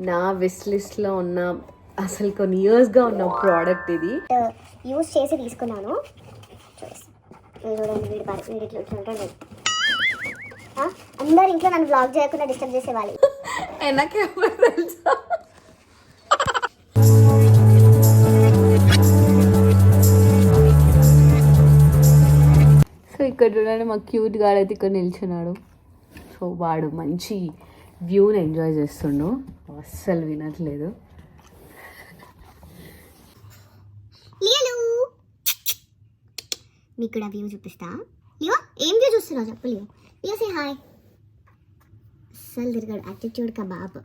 నా విష్ లిస్ట్లో ఉన్న అసలు కొన్ని ఇయర్స్గా ఉన్న ప్రోడక్ట్ ఇది. యూస్ చేసి తీసుకున్నాను. చూడండి వీడి ఇట్లా ఉంటాడు. అందరు ఇంట్లో నన్ను బ్లాగ్ చేయకుండా డిస్టర్బ్ చేసేవాళ్ళు. తెలుసా సో ఇక్కడ చూడండి మా క్యూట్ గాడు అయితే ఇక్కడ నిల్చున్నాడు. సో వాడు మంచి వ్యూని ఎంజాయ్ చేస్తుండు, అస్సలు వినట్లేదు. మీకు కూడా వ్యూ చూపిస్తా. లియో ఏం వ్యూ చూస్తున్నావు చెప్పు. Leo Leo say hi. అస్సలు తిరగాడు, యాటిట్యూడ్ కబాబ్.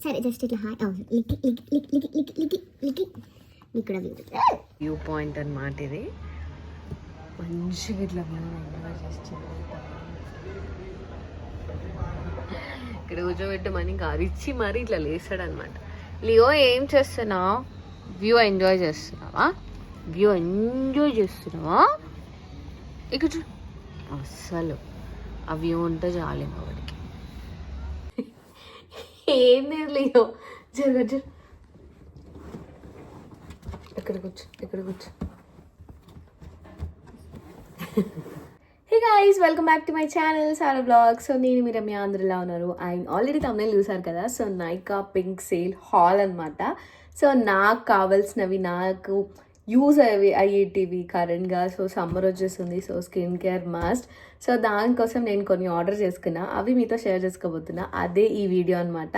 సరే జస్ట్ ఇట్లా హాయ్. లికి లికి లికి లికి లికి లికి లికి. మీకు కూడా వ్యూ పాయింట్ అన్నమాట ఇది. మంచిగా ఇట్లా ఎంజాయ్ చేస్తుంది. ఇక్కడ కూర్చోబెట్టమని ఇంకా అరిచి మరీ ఇట్లా లేస్తాడు అనమాట. లియో ఏం చేస్తున్నావు? వ్యూ ఎంజాయ్ చేస్తున్నావా? వ్యూ ఎంజాయ్ చేస్తున్నావా? ఇక్కడ చూ, అస్సలు ఆ వ్యూ ఉంటే చాలేమో వాడికి. ఏం లేదు లియో, జరగ ఎక్కడ కూర్చో, ఎక్కడ కూర్చో. Hey guys, welcome back to my channel Sara blog. So నేను మీరు మీ అందరిలా ఉన్నారు. అండ్ ఆల్రెడీ తమిళ చూసారు కదా. So Nykaa pink sale hall అనమాట. సో నాకు కావాల్సినవి, నాకు యూజ్ అయ్యేటివి కరెంట్గా. సో సమ్మర్ వచ్చేస్తుంది, so skin care must. So దానికోసం నేను కొన్ని ఆర్డర్ చేసుకున్నా, అవి మీతో షేర్ చేసుకోబోతున్నా. అదే ఈ వీడియో అనమాట.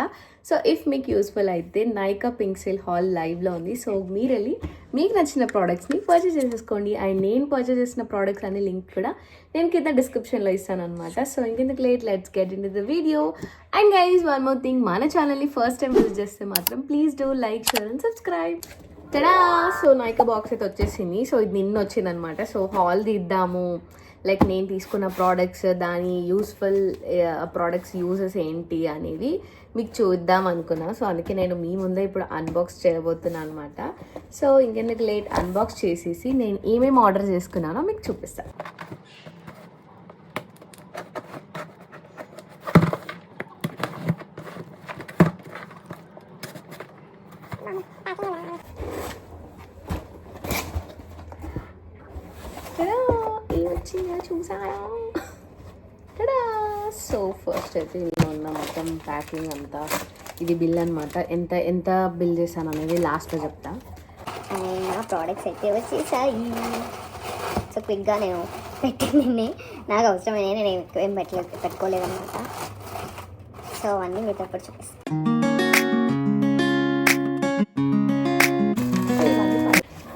సో ఇఫ్ మీకు యూస్ఫుల్ అయితే నైకా పింక్ సేల్ హాల్ లైవ్లో ఉంది. సో మీరు వెళ్ళి మీకు నచ్చిన ప్రోడక్ట్స్ని పర్చేస్ చేసేసుకోండి. అండ్ నేను పర్చేస్ చేసిన ప్రోడక్ట్స్ అనే లింక్ కూడా నేను కింద డిస్క్రిప్షన్లో ఇస్తాను అనమాట. సో ఇంకెందుకు late, let's get into the video. And guys, one more thing, మన ఛానల్ని ఫస్ట్ టైం విజిట్ చేస్తే మాత్రం please do like, share and subscribe. Tada! So Nykaa box అయితే వచ్చేసింది. సో ఇది నిన్న వచ్చింది అనమాట. సో హాల్ తీద్దాము, లైక్ నేను తీసుకున్న ప్రోడక్ట్స్, దాని యూస్ఫుల్ ప్రోడక్ట్స్ యూజెస్ ఏంటి అనేది మీకు చూద్దాం అనుకున్నా. సో అందుకే నేను మీ ముందే ఇప్పుడు అన్బాక్స్ చేయబోతున్నాను అనమాట. సో ఇంకెందుకు లేట్, అన్బాక్స్ చేసేసి నేను ఏమేమి ఆర్డర్ చేసుకున్నానో మీకు చూపిస్తాను. చూసారా? సో ఫస్ట్ అయితే ఇలా ఉన్న మొత్తం ప్యాకింగ్ అంతా, ఇది బిల్ అనమాట. ఎంత ఎంత బిల్ చేశాను అనేది లాస్ట్లో చెప్తా. నా ప్రోడక్ట్స్ అయితే వచ్చేసాయి. సో క్విక్గా నేను పెట్టింది, నాకు అవసరమైన నేను ఎక్కువ ఏం పెట్టుకోలేదన్నమాట. సో అవన్నీ మీతో అప్పుడు చూపిస్తాను.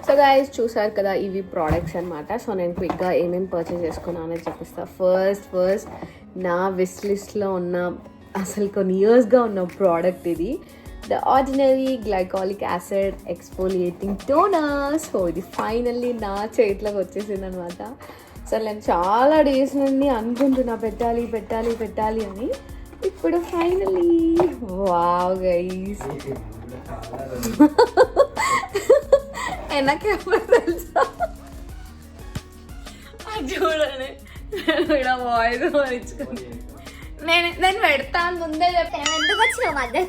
సో గైస్ చూసారు కదా, ఇవి ప్రోడక్ట్స్ అనమాట. సో నేను క్విక్గా ఏమేమి పర్చేస్ చేసుకున్నాను అనేది చూపిస్తాను. ఫస్ట్ నా విష్ లిస్ట్లో ఉన్న అసలు కొన్ని ఇయర్స్గా ఉన్న ప్రోడక్ట్ ఇది. The ordinary glycolic acid exfoliating toner. So ఇది ఫైనల్లీ నా చేతిలోకి వచ్చేసింది అనమాట. సో నేను చాలా డేస్ నుండి అనుకుంటున్నా పెట్టాలి పెట్టాలి పెట్టాలి అని. ఇప్పుడు ఫైనల్లీ వావ్ గైస్, ఎనకెప్పుడు తెలుసా చూడండి, ఇక్కడ వాయిస్ మరించుకుంది. నేను పెడతాను ముందే చెప్పాను. ఎందుకు వచ్చినావు మధ్య?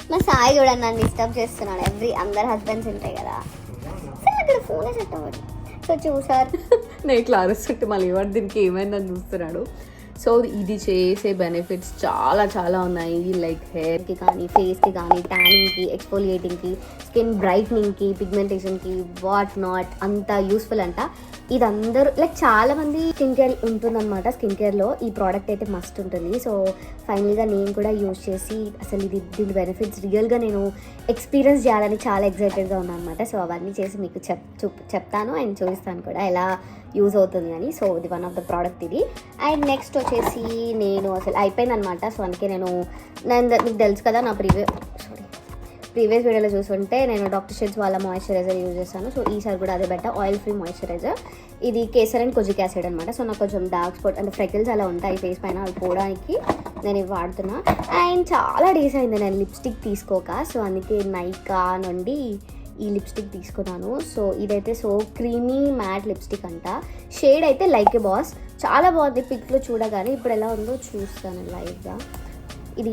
మా సాయి చూడండి నన్ను డిస్టర్బ్ చేస్తున్నాడు. అందరు హస్బెండ్స్ ఉంటాయి కదా. సరే అక్కడ ఫోనే సెట్ అవ్వదు. సో చూసారు, నేను ఇట్లా అరుస్తుంటే మళ్ళీ ఎవరు దీనికి ఏమైందని చూస్తున్నాడు. సో ఇది చేసే బెనిఫిట్స్ చాలా చాలా ఉన్నాయి. లైక్ హెయిర్కి కానీ, ఫేస్కి కానీ, ట్యానింగ్కి, ఎక్స్ఫోలియేటింగ్కి, స్కిన్ బ్రైట్నింగ్కి, పిగ్మెంటేషన్కి, వాట్ నాట్ అంతా యూస్ఫుల్ అంట. ఇది అందరూ లైక్ చాలామంది స్కిన్ కేర్ ఉంటుందన్నమాట. స్కిన్ కేర్లో ఈ ప్రోడక్ట్ అయితే మస్ట్ ఉంటుంది. సో ఫైనల్గా నేను కూడా యూజ్ చేసి అసలు దీని బెనిఫిట్స్ రియల్గా నేను ఎక్స్పీరియన్స్ చేయాలని చాలా ఎక్సైటెడ్గా ఉన్నాను అనమాట. సో అవన్నీ చేసి మీకు చెప్తాను అండ్ చూపిస్తాను కూడా ఎలా యూజ్ అవుతుంది అని. సో ఇది వన్ ఆఫ్ ద ప్రోడక్ట్ ఇది. అండ్ నెక్స్ట్ వచ్చేసి నేను అసలు అయిపోయింది అనమాట. సో అందుకే నేను మీకు తెలుసు కదా, నా ప్రీవియస్ వీడియోలో చూసుంటే నేను డాక్టర్ షెడ్స్ వాళ్ళ మాయిశ్చరైజర్ యూజ్ చేస్తాను. సో ఈసారి కూడా అదే బెటర్, ఆయిల్ ఫ్రీ మాయిశ్చరైజర్. ఇది కేసర్ అండ్ కొజిక్ యాసిడ్ అనమాట. సో నాకు కొంచెం డార్క్ స్పాట్ అంటే ఫ్రెకిల్స్ అలా ఉంటాయి ఫేస్ పైన, అవి పోవడానికి నేను ఇవి వాడుతున్నా. అండ్ చాలా డేస్ అయింది నేను లిప్స్టిక్ తీసుకోక. సో అందుకే నైకా నుండి ఈ లిప్స్టిక్ తీసుకున్నాను. సో ఇదైతే సో క్రీమీ మ్యాట్ లిప్స్టిక్ అంట. షేడ్ అయితే లైక్ ఏ బాస్, చాలా బాగుంది పిక్లో చూడగానే. ఇప్పుడు ఎలా ఉందో చూస్తాను లైవ్గా. ఇది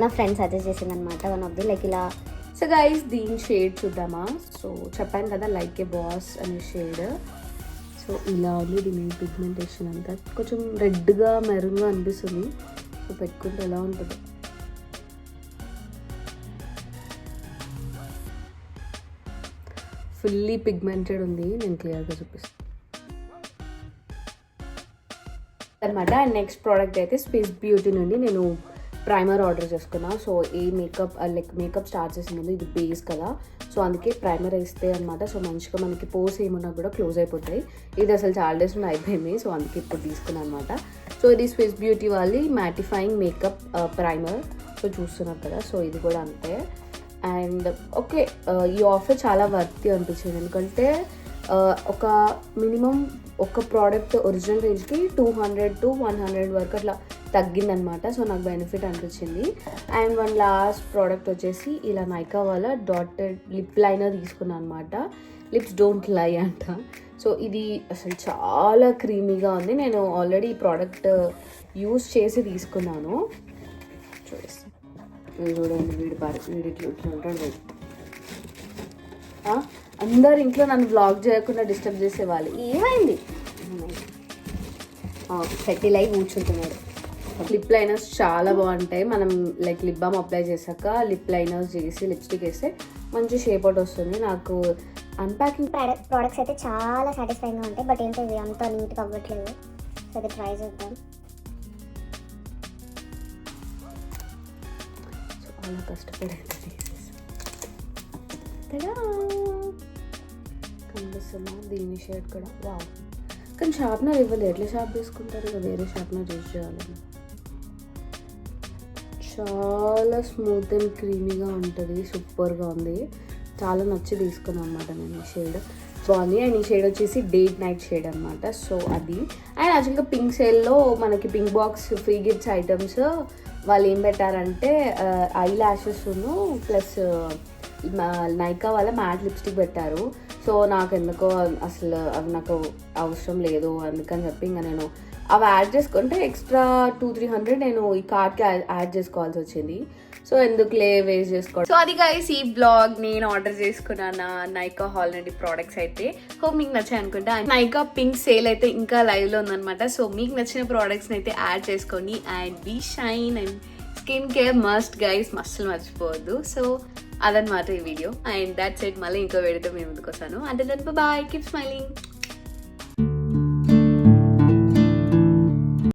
నా ఫ్రెండ్ సజెస్ట్ చేసింది అనమాట, వన్ ఆఫ్ ది లైక్ ఇలా. సో గైస్ దీని షేడ్ చూద్దామా. సో చెప్పాను కదా లైక్ ఏ బాస్ అనే షేడ్. సో ఇలా ఉంది దీని పిగ్మెంటేషన్ అంతా, కొంచెం రెడ్గా మెరూన్గా అనిపిస్తుంది. సో పెట్టుకుంటే ఎలా ఉంటుంది. ఫుల్లీ పిగ్మెంటెడ్ ఉంది, నేను క్లియర్గా చూపిస్తాను అనమాట. అండ్ నెక్స్ట్ ప్రోడక్ట్ అయితే స్విస్ బ్యూటీ నుండి నేను ప్రైమర్ ఆర్డర్ చేసుకున్నా. సో ఏ మేకప్ లైక్ మేకప్ స్టార్ట్ చేసే ముందు ఇది బేస్ కదా, సో అందుకే ప్రైమర్ వేస్తే అనమాట. సో మంచిగా మనకి పోర్స్ ఏమున్నా కూడా క్లోజ్ అయిపోతాయి. ఇది అసలు చాలా డేస్ నుండి అయిపోయింది, సో అందుకే ఇప్పుడు తీసుకున్నాను అనమాట. సో ఇది స్విస్ బ్యూటీ వాళ్ళి మ్యాటిఫైయింగ్ మేకప్ ప్రైమర్. సో చూస్తున్నారు కదా, సో ఇది కూడా అంతే. అండ్ ఓకే, ఈ ఆఫర్ చాలా వర్తీ అనిపించింది, ఎందుకంటే ఒక మినిమం ఒక ప్రోడక్ట్ ఒరిజినల్ రేంజ్కి 200 to 100 వరకు అట్లా తగ్గిందనమాట. సో నాకు బెనిఫిట్ అనిపించింది. అండ్ వన్ లాస్ట్ ప్రోడక్ట్ వచ్చేసి ఇలా నైకా వాళ్ళ డాటెడ్ లిప్ లైనర్ తీసుకున్నాను అనమాట. లిప్స్ డోంట్ లై అంట. సో ఇది అసలు చాలా క్రీమీగా ఉంది. నేను ఆల్రెడీ ఈ ప్రోడక్ట్ యూస్ చేసి తీసుకున్నాను. చూడండి వీడి ఇట్లా ఉంటాడు. అందరు ఇంట్లో నన్ను వ్లాగ్ చేయకుండా డిస్టర్బ్ చేసేవాళ్ళు. ఏమైంది సెటిల్ అయి కూర్చుంటున్నాడు. లిప్ లైనర్స్ చాలా బాగుంటాయి. మనం లైక్ లిప్ బామ్ అప్లై చేశాక లిప్ లైనర్స్ చేసి లిప్స్టిక్ వేస్తే మంచి షేప్ అవుట్ వస్తుంది. నాకు అన్ప్యాకింగ్ ప్రోడక్ట్స్ అయితే చాలా సాటిస్ఫైయింగ్గా ఉంటాయి, బట్ ఏంటో ఇది అంత నీట్గా అవ్వట్లేదు. సో అది ట్రై చేద్దాం. చాలా కష్టపడేది కనిపిస్తున్నా. దీని షేడ్ కూడా వావ్, కానీ షార్ప్నర్ ఇవ్వలేదు. ఎట్లా షార్ప్ చేసుకుంటారు, ఇక వేరే షార్ప్నర్ యూజ్ చేయాలని. చాలా స్మూత్ అండ్ క్రీమీగా ఉంటుంది, సూపర్గా ఉంది. చాలా నచ్చి తీసుకున్నాను అనమాట నేను. ఈ షేడ్ బాగుంది. అండ్ ఈ షేడ్ వచ్చేసి డేట్ నైట్ షేడ్ అనమాట. సో అది. అండ్ యాక్చువల్గా పింక్ సేల్లో మనకి pink box free gifts items వాళ్ళు ఏం పెట్టారంటే ఐ ల్యాషెస్ను ప్లస్ నైకా వాళ్ళ మ్యాట్ లిప్స్టిక్ పెట్టారు. సో నాకు ఎందుకో అసలు అవి నాకు అవసరం లేదు, అందుకని చెప్పి ఇంకా నేను అవి యాడ్ చేసుకుంటే ఎక్స్ట్రా 200-300 నేను ఈ కార్డ్కి యాడ్ చేసుకోవాల్సి వచ్చింది. సో ఎందుకులే వేస్ట్ చేసుకోవడం. సో అది గైస్ ఈ బ్లాగ్ నేను ఆర్డర్ చేసుకున్నాను నైకా హాల్ నుండి ప్రోడక్ట్స్ అయితే. హోప్ మీకు నచ్చాయి అనుకుంటా. నైకా పింక్ సేల్ అయితే ఇంకా లైవ్లో ఉందన్నమాట. సో మీకు నచ్చిన ప్రోడక్ట్స్ని అయితే యాడ్ చేసుకోండి. And be shine and skin care must guys, మస్తులు మర్చిపోవద్దు. సో అదనమాట ఈ వీడియో. And that's it. మళ్ళీ ఇంకో వీడియోతో మేము ముందుకు వస్తాను. అంటే దెన్ బాయ్, కీప్ స్మైలింగ్.